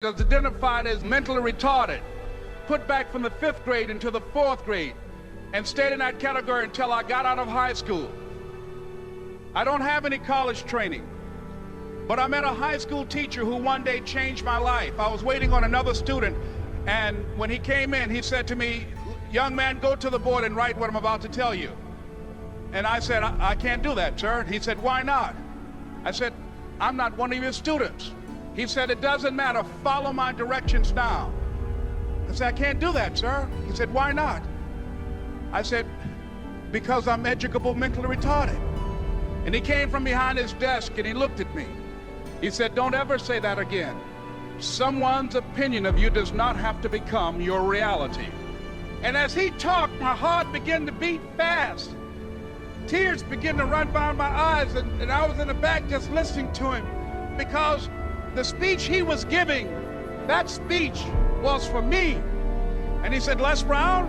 was identified as mentally retarded, put back from the 5th grade into the 4th grade, and stayed in that category until I got out of high school. I don't have any college training, but I met a high school teacher who one day changed my life. I was waiting on another student, and when he came in, he said to me, "Young man, go to the board and write what I'm about to tell you." And I said, I can't do that, sir. He said, "Why not?" I said, "I'm not one of your students." He said, "It doesn't matter, follow my directions now." I said, "I can't do that, sir." He said, "Why not?" I said, "Because I'm educable mentally retarded." And he came from behind his desk and he looked at me. He said, "Don't ever say that again. Someone's opinion of you does not have to become your reality." And as he talked, my heart began to beat fast. Tears began to run down my eyes, and I was in the back just listening to him, because the speech he was giving, that speech was for me. And he said, "Les Brown,"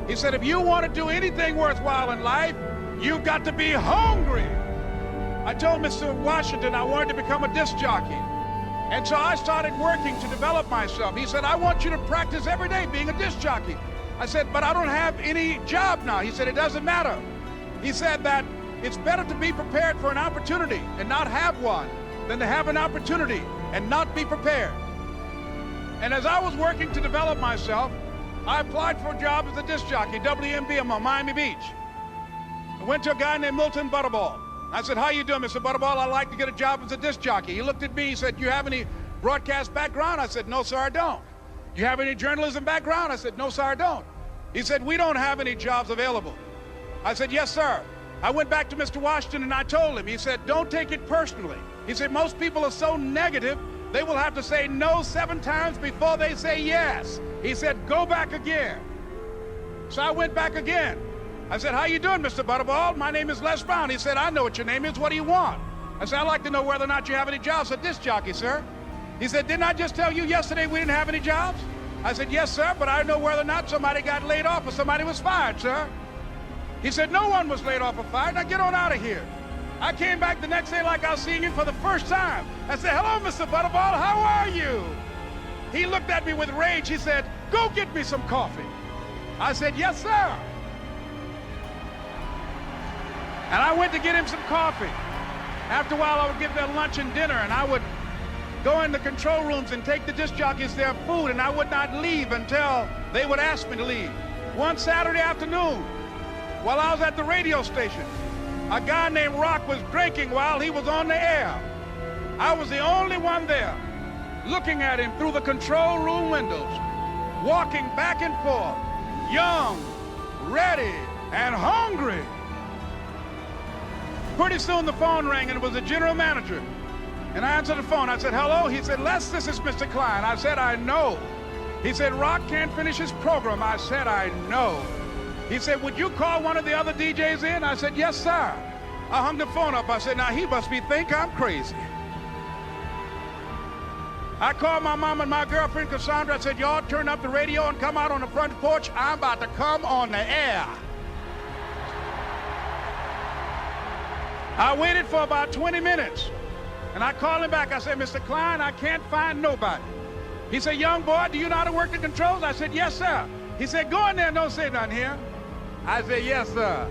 he said, "if you want to do anything worthwhile in life, you've got to be hungry." I told Mr. Washington I wanted to become a disc jockey. And so I started working to develop myself. He said, "I want you to practice every day being a disc jockey." I said, "But I don't have any job now." He said, "It doesn't matter." He said that it's better to be prepared for an opportunity and not have one than to have an opportunity and not be prepared. And as I was working to develop myself, I applied for a job as a disc jockey, WMBM on Miami Beach. I went to a guy named Milton Butterball. I said, "How you doing, Mr. Butterball? I'd like to get a job as a disc jockey." He looked at me, he said, "You have any broadcast background?" I said, "No, sir, I don't." "You have any journalism background?" I said, "No, sir, I don't." He said, "We don't have any jobs available." I said, "Yes, sir." I went back to Mr. Washington and I told him. He said, "Don't take it personally." He said, "Most people are so negative, they will have to say no 7 times before they say yes." He said, "Go back again." So I went back again. I said, "How you doing, Mr. Butterball? My name is Les Brown." He said, "I know what your name is. What do you want?" I said, "I'd like to know whether or not you have any jobs as a disc jockey, sir." He said, "Didn't I just tell you yesterday we didn't have any jobs?" I said, "Yes, sir, but I know whether or not somebody got laid off or somebody was fired, sir." He said, "No one was laid off or fired. Now get on out of here." I came back the next day like I was seeing him for the first time. I said, "Hello, Mr. Butterball, how are you?" He looked at me with rage. He said, "Go get me some coffee." I said, "Yes, sir." And I went to get him some coffee. After a while, I would give them lunch and dinner, and I would go in the control rooms and take the disc jockeys their food, and I would not leave until they would ask me to leave. One Saturday afternoon, while I was at the radio station, a guy named Rock was drinking while he was on the air. I was the only one there, looking at him through the control room windows, walking back and forth, young, ready, and hungry. Pretty soon the phone rang, and it was the general manager. And I answered the phone. I said, "Hello?" He said, "Les, this is Mr. Klein." I said, "I know." He said, "Rock can't finish his program." I said, "I know." He said, "Would you call one of the other DJs in?" I said, "Yes, sir." I hung the phone up. I said, "Now he must think I'm crazy." I called my mom and my girlfriend, Cassandra. I said, "Y'all turn up the radio and come out on the front porch. I'm about to come on the air." I waited for about 20 minutes, and I called him back. I said, "Mr. Klein, I can't find nobody." He said, "Young boy, do you know how to work the controls?" I said, "Yes, sir." He said, "Go in there and don't say nothing here." I said, "Yes, sir."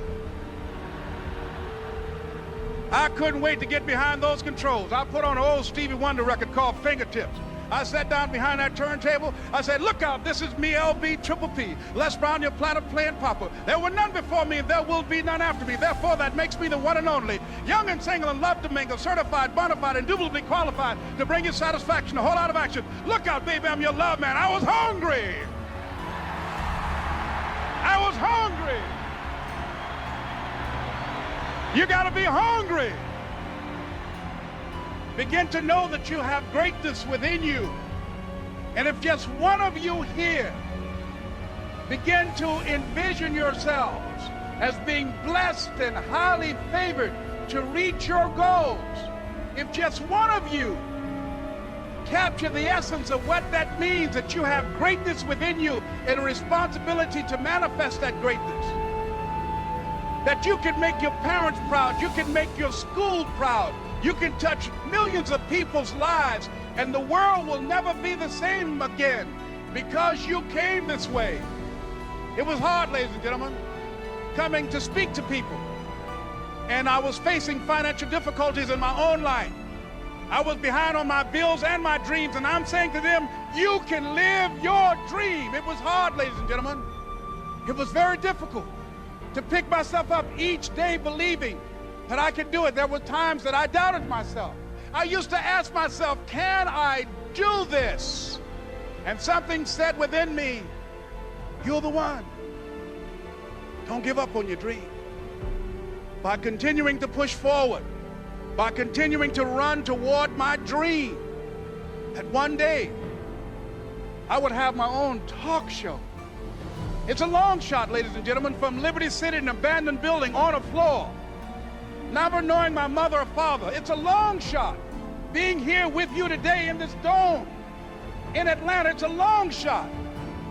I couldn't wait to get behind those controls. I put on an old Stevie Wonder record called Fingertips. I sat down behind that turntable. I said, "Look out, this is me, LB Triple P, Les Brown, your platter playing papa. There were none before me, and there will be none after me. Therefore, that makes me the one and only. Young and single and love to mingle, certified, bona fide, indubitably qualified to bring you satisfaction, a whole lot of action. Look out, baby, I'm your love man." I was hungry. I was hungry. You got to be hungry. Begin to know that you have greatness within you. And if just one of you here begin to envision yourselves as being blessed and highly favored to reach your goals, if just one of you capture the essence of what that means, that you have greatness within you and a responsibility to manifest that greatness, that you can make your parents proud, you can make your school proud, You can touch millions of people's lives, and the world will never be the same again because you came this way. It was hard, ladies and gentlemen, coming to speak to people. And I was facing financial difficulties in my own life. I was behind on my bills and my dreams, and I'm saying to them, you can live your dream. It was hard, ladies and gentlemen. It was very difficult to pick myself up each day believing that I could do it. There were times that I doubted myself. I used to ask myself, can I do this? And something said within me, you're the one. Don't give up on your dream. By continuing to push forward, by continuing to run toward my dream, that one day I would have my own talk show. It's a long shot, ladies and gentlemen, from Liberty City, an abandoned building on a floor, never knowing my mother or father. It's a long shot. Being here with you today in this dome in Atlanta, it's a long shot.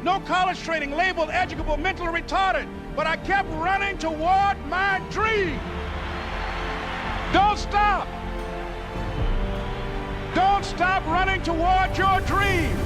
No college training, labeled educable, mentally retarded, but I kept running toward my dream. Don't stop. Don't stop running toward your dream.